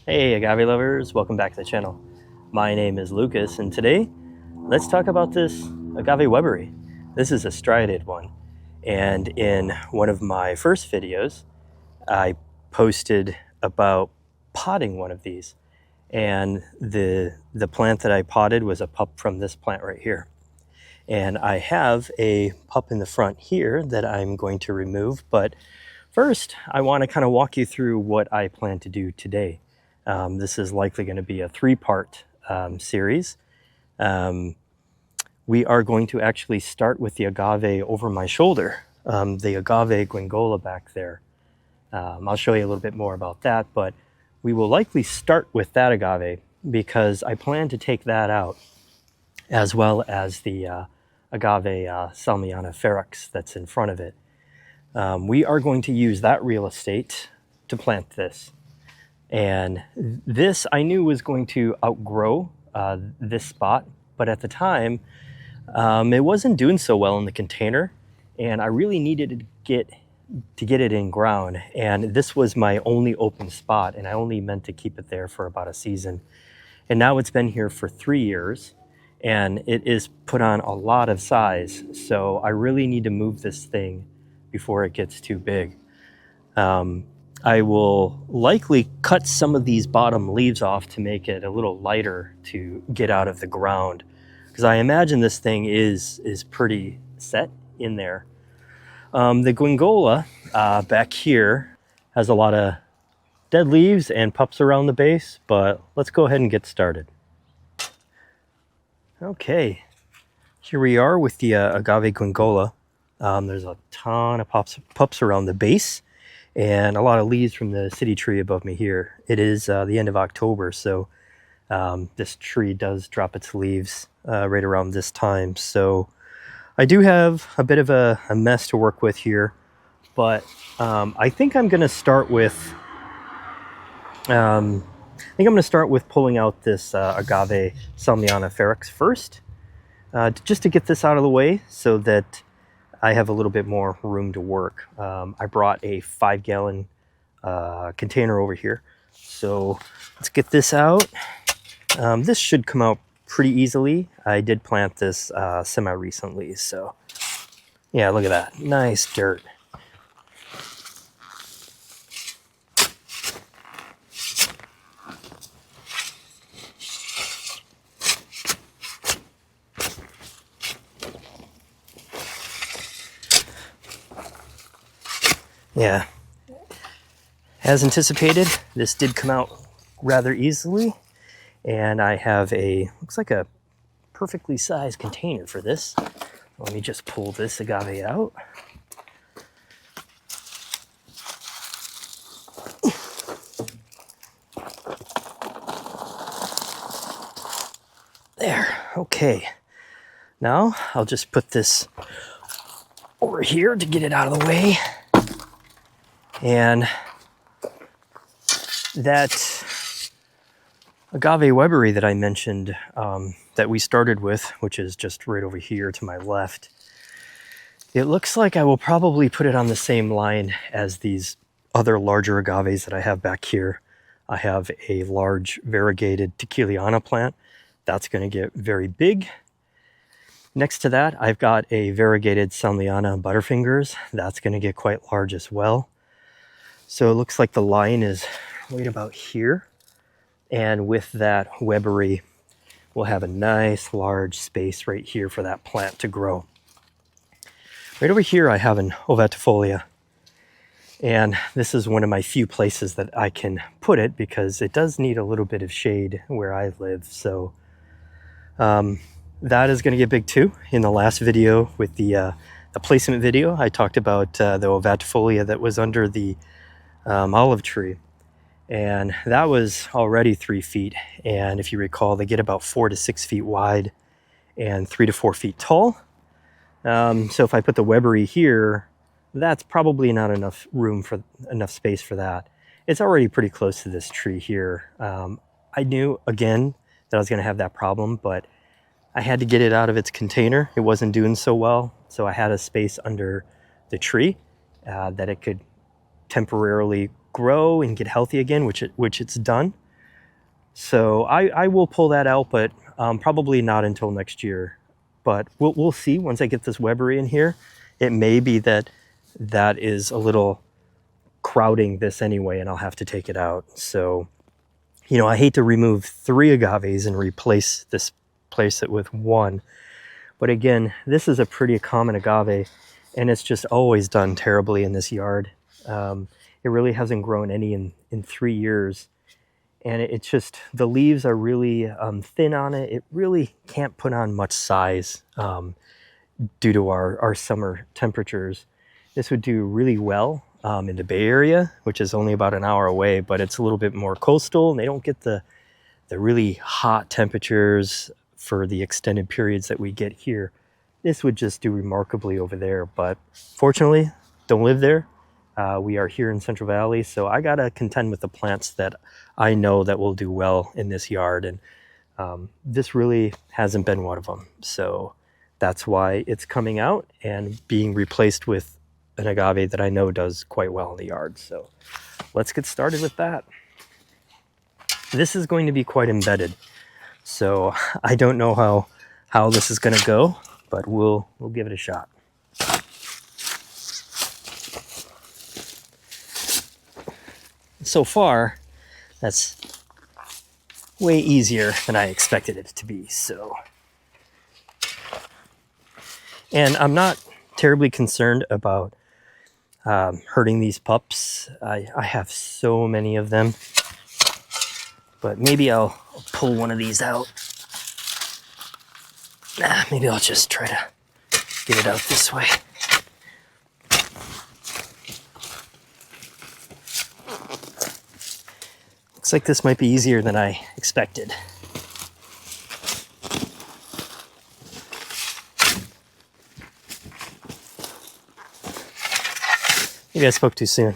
Hey agave lovers, welcome back to the channel. My name is Lucas and today let's talk about this Agave Weberi. This is a striated one, and in one of my first videos I posted about potting one of these, and the plant that I potted was a pup from this plant right here. And I have a pup in the front here that I'm going to remove, but first I want to kind of walk you through what I plan to do today. This is likely going to be a three-part series. We are going to actually start with the agave over my shoulder, the Agave Guiengola back there. I'll show you a little bit more about that, but we will likely start with that agave because I plan to take that out, as well as the Agave Salmiana Ferox that's in front of it. We are going to use that real estate to plant this. And this I knew was going to outgrow this spot, but at the time it wasn't doing so well in the container, and I really needed to get it in ground. And this was my only open spot, and I only meant to keep it there for about a season. And now it's been here for 3 years, and it is put on a lot of size. So I really need to move this thing before it gets too big. I will likely cut some of these bottom leaves off to make it a little lighter to get out of the ground, because I imagine this thing is pretty set in there. The Guiengola back here has a lot of dead leaves and pups around the base, but let's go ahead and get started. Okay, here we are with the Agave Guiengola. There's a ton of pups around the base, and a lot of leaves from the city tree above me here. It is the end of October, so this tree does drop its leaves right around this time. So I do have a bit of a mess to work with here, but I think I'm going to start with pulling out this Agave Salmiana Ferox first, just to get this out of the way so that I have a little bit more room to work. I brought a 5-gallon container over here. So let's get this out. This should come out pretty easily. I did plant this semi-recently, so yeah, look at that. Nice dirt. Yeah, as anticipated, this did come out rather easily, and I have looks like a perfectly sized container for this. Let me just pull this agave out. There, okay. Now I'll just put this over here to get it out of the way. And that Agave Weberi that I mentioned, that we started with, which is just right over here to my left, it looks like I will probably put it on the same line as these other larger agaves that I have back here. I have a large variegated tequiliana plant that's going to get very big. Next to that, I've got a variegated Salmiana Butterfingers that's going to get quite large as well. So it looks like the line is right about here. And with that Weberi, we'll have a nice large space right here for that plant to grow. Right over here, I have an ovatifolia. And this is one of my few places that I can put it because it does need a little bit of shade where I live. So that is going to get big too. In the last video with the placement video, I talked about the ovatifolia that was under the olive tree, and that was already 3 feet, and if you recall, they get about 4 to 6 feet wide and 3 to 4 feet tall. So if I put the Weberi here, that's probably not enough space for that. It's already pretty close to this tree here. I knew again that I was going to have that problem, but I had to get it out of its container. It wasn't doing so well, so I had a space under the tree that it could temporarily grow and get healthy again, which it's done. So I will pull that out, but probably not until next year. But we'll see once I get this Weberi in here. It may be that that is a little crowding this anyway, and I'll have to take it out. So, you know, I hate to remove 3 agaves and replace it with 1. But again, this is a pretty common agave, and it's just always done terribly in this yard. It really hasn't grown any in 3 years. And it's just, the leaves are really thin on it. It really can't put on much size due to our summer temperatures. This would do really well in the Bay Area, which is only about an hour away, but it's a little bit more coastal, and they don't get the really hot temperatures for the extended periods that we get here. This would just do remarkably over there, but fortunately, don't live there. We are here in Central Valley, so I gotta contend with the plants that I know that will do well in this yard, and this really hasn't been one of them. So that's why it's coming out and being replaced with an agave that I know does quite well in the yard. So let's get started with that. This is going to be quite embedded, so I don't know how this is gonna go, but we'll give it a shot. So far, that's way easier than I expected it to be. So, and I'm not terribly concerned about hurting these pups. I have so many of them, but maybe I'll pull one of these out. Maybe I'll just try to get it out this way. Looks like this might be easier than I expected. Maybe I spoke too soon.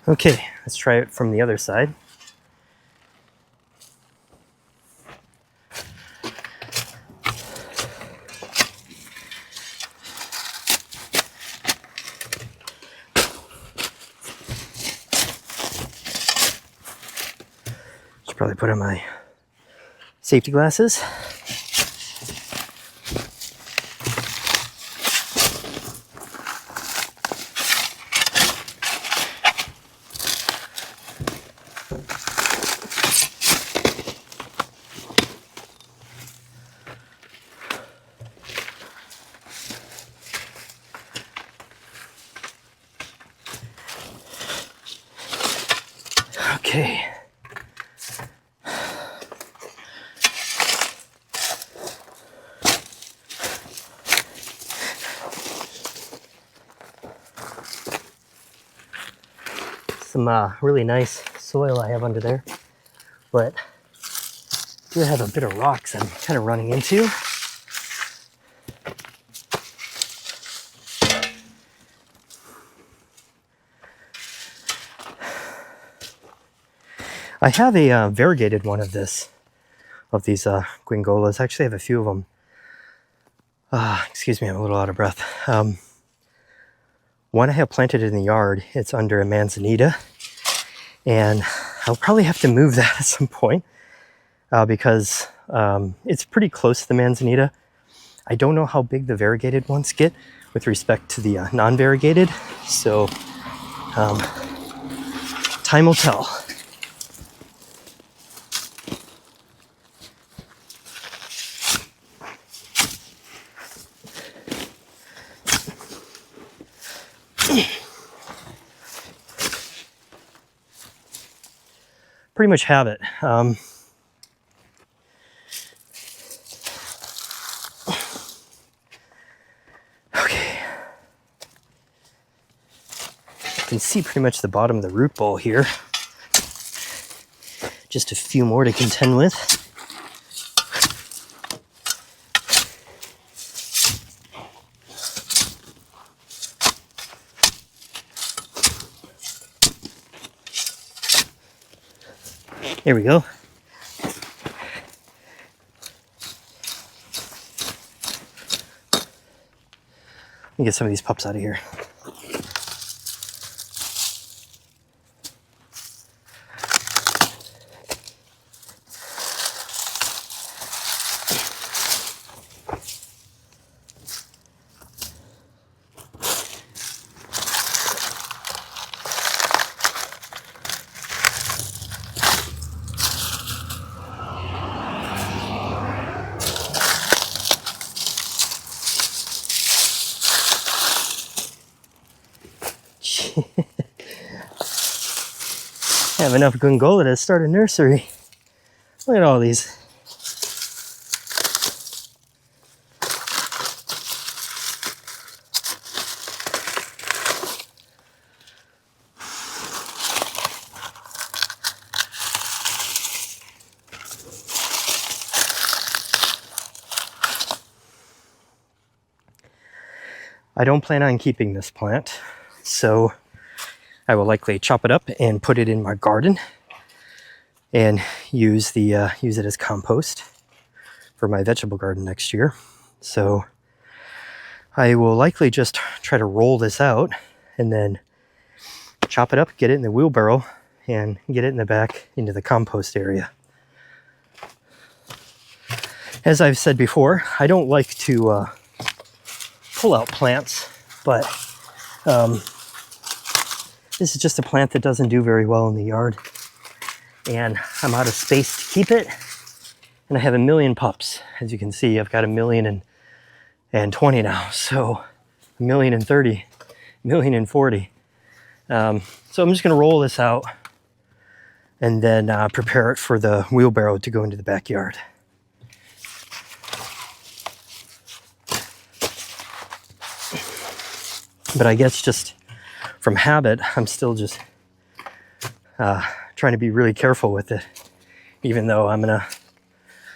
Okay, let's try it from the other side. Should probably put on my safety glasses. Okay. Some really nice soil I have under there, but I do have a bit of rocks I'm kind of running into. I have a variegated one of these Guiengolas. Actually, I have a few of them. Excuse me, I'm a little out of breath. One I have planted in the yard. It's under a manzanita, and I'll probably have to move that at some point because it's pretty close to the manzanita. I don't know how big the variegated ones get with respect to the non-variegated, so time will tell. Pretty much have it. Okay. You can see pretty much the bottom of the root ball here. Just a few more to contend with. There we go. Let me get some of these pups out of here. I have enough Guiengola to start a nursery. Look at all these. I don't plan on keeping this plant, so I will likely chop it up and put it in my garden and use it as compost for my vegetable garden next year. So I will likely just try to roll this out and then chop it up, get it in the wheelbarrow, and get it in the back into the compost area. As I've said before, I don't like to pull out plants, but this is just a plant that doesn't do very well in the yard, and I'm out of space to keep it, and I have 1 million pups. As you can see, I've got 1,000,020 now, so 1,030,000, 1,040,000. So I'm just going to roll this out and then prepare it for the wheelbarrow to go into the backyard. But I guess just from habit, I'm still just trying to be really careful with it, even though I'm gonna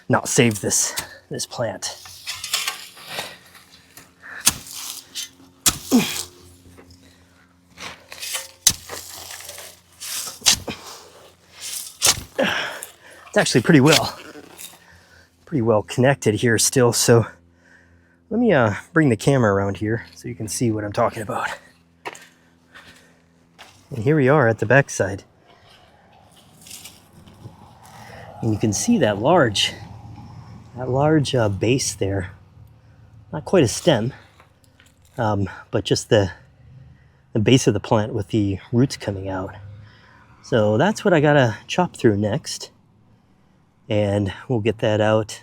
not save this plant. It's actually pretty well connected here still, so let me bring the camera around here so you can see what I'm talking about. And here we are at the backside. And you can see that large base there. Not quite a stem, but just the base of the plant with the roots coming out. So that's what I gotta chop through next. And we'll get that out.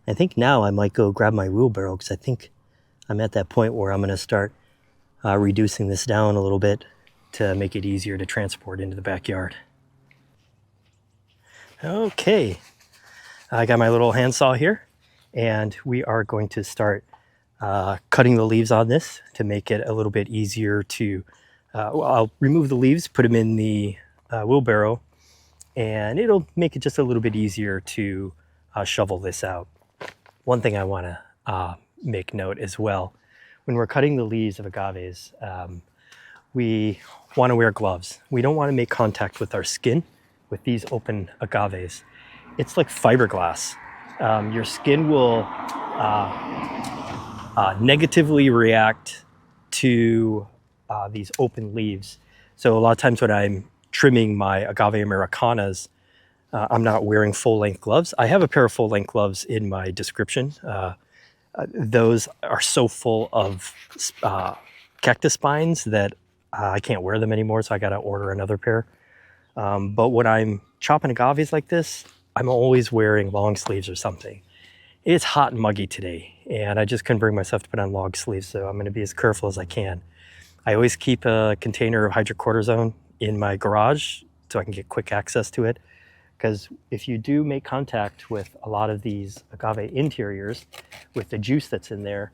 I think now I might go grab my wheelbarrow because I think I'm at that point where I'm going to start reducing this down a little bit to make it easier to transport into the backyard. Okay, I got my little handsaw here, and we are going to start cutting the leaves on this to make it a little bit easier to, I'll remove the leaves, put them in the wheelbarrow, and it'll make it just a little bit easier to shovel this out. One thing I want to make note as well, when we're cutting the leaves of agaves, we want to wear gloves. We don't want to make contact with our skin with these open agaves. It's like fiberglass. Your skin will negatively react to these open leaves. So a lot of times when I'm trimming my Agave Americanas, I'm not wearing full-length gloves. I have a pair of full-length gloves in my description. Those are so full of cactus spines that I can't wear them anymore, so I got to order another pair. But when I'm chopping agaves like this, I'm always wearing long sleeves or something. It's hot and muggy today, and I just couldn't bring myself to put on long sleeves, so I'm going to be as careful as I can. I always keep a container of hydrocortisone in my garage so I can get quick access to it. Because if you do make contact with a lot of these agave interiors, with the juice that's in there,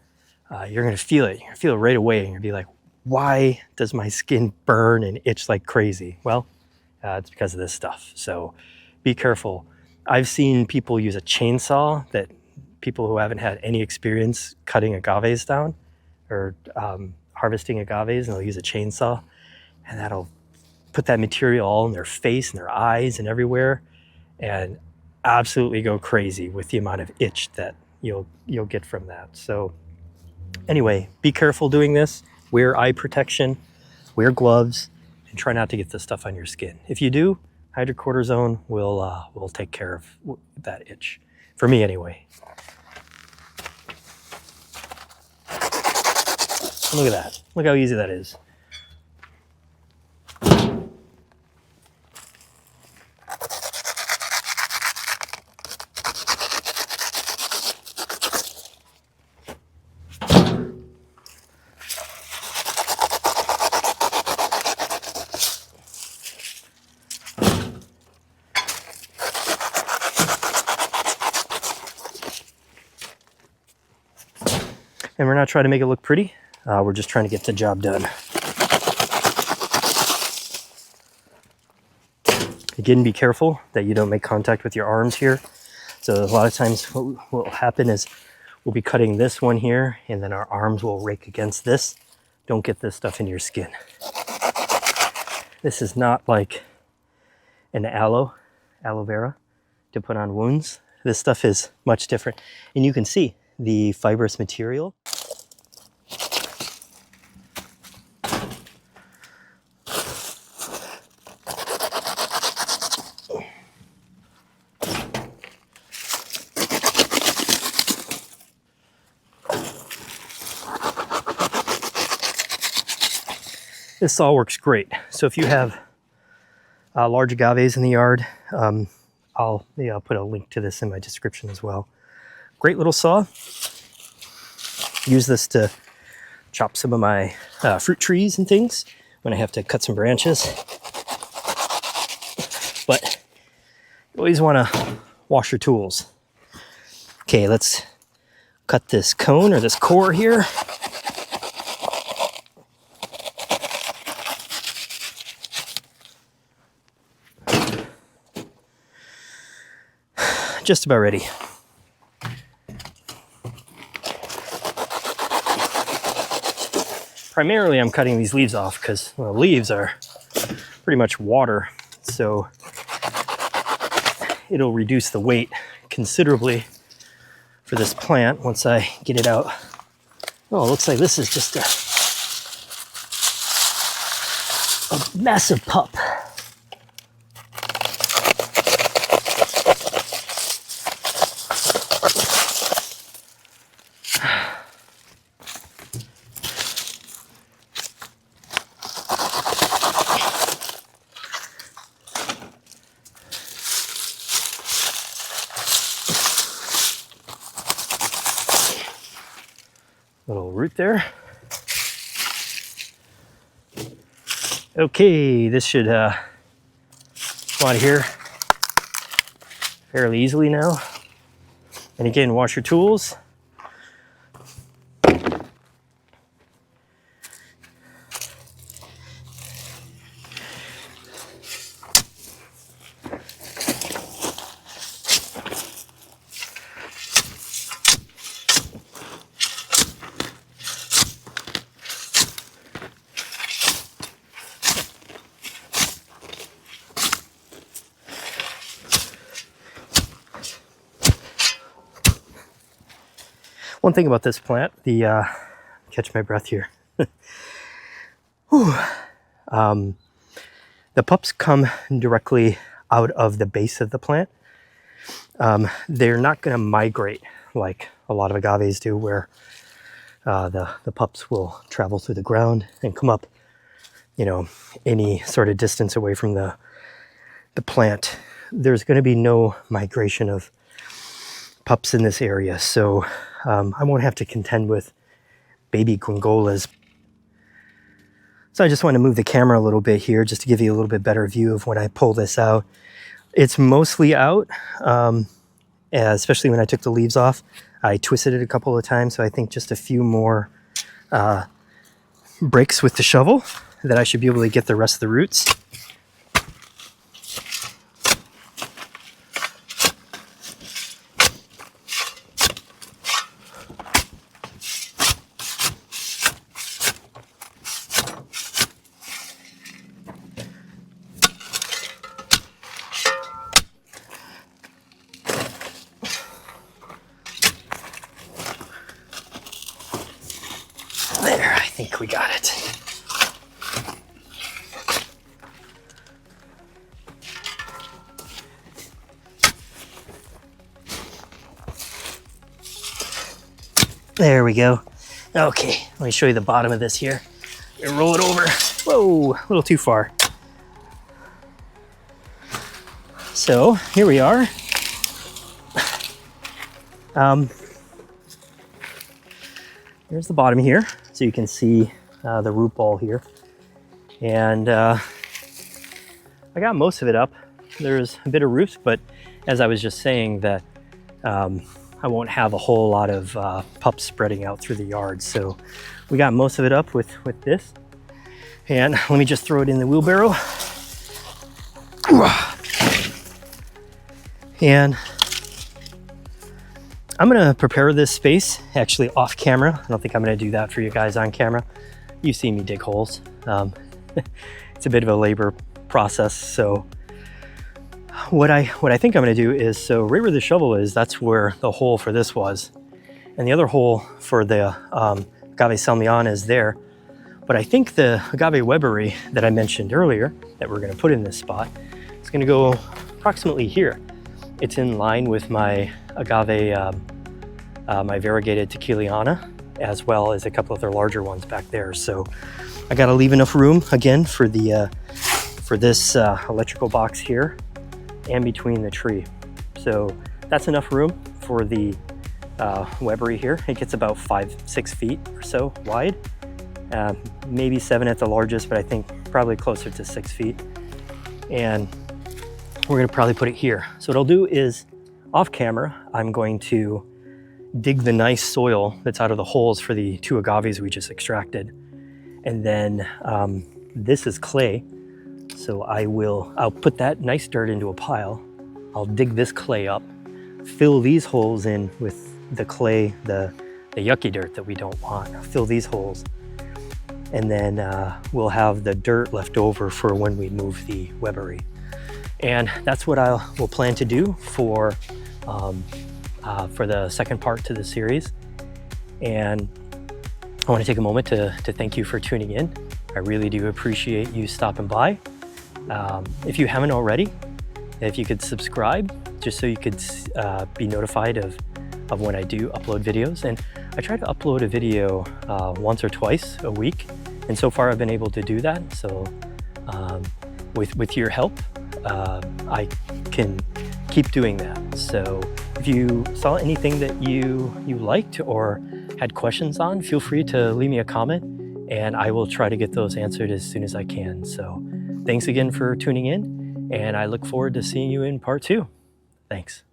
you're going to feel it. You're going to feel it right away. And you're going to be like, why does my skin burn and itch like crazy? Well, it's because of this stuff. So be careful. I've seen people use a chainsaw, that people who haven't had any experience cutting agaves down or harvesting agaves, and they'll use a chainsaw, and that'll put that material all in their face and their eyes and everywhere. and absolutely go crazy with the amount of itch that you'll get from that. So anyway, be careful doing this. Wear eye protection, wear gloves, and try not to get this stuff on your skin. If you do, hydrocortisone will take care of that itch. For me anyway. Look at that. Look how easy that is. And we're not trying to make it look pretty. We're just trying to get the job done. Again, be careful that you don't make contact with your arms here. So a lot of times what will happen is we'll be cutting this one here and then our arms will rake against this. Don't get this stuff in your skin. This is not like an aloe vera to put on wounds. This stuff is much different. And you can see the fibrous material. This all works great. So if you have large agaves in the yard, I'll put a link to this in my description as well. Great little saw. Use this to chop some of my fruit trees and things when I have to cut some branches. But you always want to wash your tools. Okay, let's cut this cone or this core here. Just about ready. Primarily I'm cutting these leaves off because, well, leaves are pretty much water, so it'll reduce the weight considerably for this plant once I get it out. Oh, it looks like this is just a massive pup. Little root there. Okay, this should come out of here fairly easily now. And again, wash your tools. One thing about this plant, catch my breath here. The pups come directly out of the base of the plant. They're not going to migrate like a lot of agaves do, where the pups will travel through the ground and come up, you know, any sort of distance away from the plant. There's going to be no migration of pups in this area, so I won't have to contend with baby Guiengolas. So I just want to move the camera a little bit here just to give you a little bit better view of when I pull this out. It's mostly out, especially when I took the leaves off. I twisted it a couple of times, so I think just a few more breaks with the shovel that I should be able to get the rest of the roots. think we got it. There we go. Okay, let me show you the bottom of this here. Roll it over. Whoa, a little too far. So here we are. Here's the bottom here, so you can see the root ball here. And I got most of it up. There's a bit of roots, but as I was just saying that I won't have a whole lot of pups spreading out through the yard. So we got most of it up with this. And let me just throw it in the wheelbarrow. And I'm gonna prepare this space actually off camera. I don't think I'm gonna do that for you guys on camera. You see me dig holes. It's a bit of a labor process. So what I think I'm gonna do is, so right where the shovel is, that's where the hole for this was. And the other hole for the Agave Salmiana is there. But I think the Agave Weberi that I mentioned earlier, that we're gonna put in this spot, is gonna go approximately here. It's in line with my agave, my variegated tequiliana, as well as a couple other larger ones back there. So I gotta leave enough room again for the for this electrical box here and between the tree. So that's enough room for the Weberi here. It gets about 5-6 feet or so wide, maybe 7 at the largest, but I think probably closer to 6 feet. And we're gonna probably put it here. So what I'll do is, off camera, I'm going to dig the nice soil that's out of the holes for the 2 agaves we just extracted. And then this is clay. So I'll put that nice dirt into a pile. I'll dig this clay up, fill these holes in with the clay, the yucky dirt that we don't want. I'll fill these holes. And then we'll have the dirt left over for when we move the Weberi. And that's what we'll plan to do for the second part to the series. And I want to take a moment to thank you for tuning in. I really do appreciate you stopping by. If you haven't already, if you could subscribe, just so you could be notified of when I do upload videos. And I try to upload a video once or twice a week. And so far I've been able to do that. So with your help, I can keep doing that. So if you saw anything that you liked or had questions on, feel free to leave me a comment and I will try to get those answered as soon as I can. So thanks again for tuning in, and I look forward to seeing you in part 2. Thanks.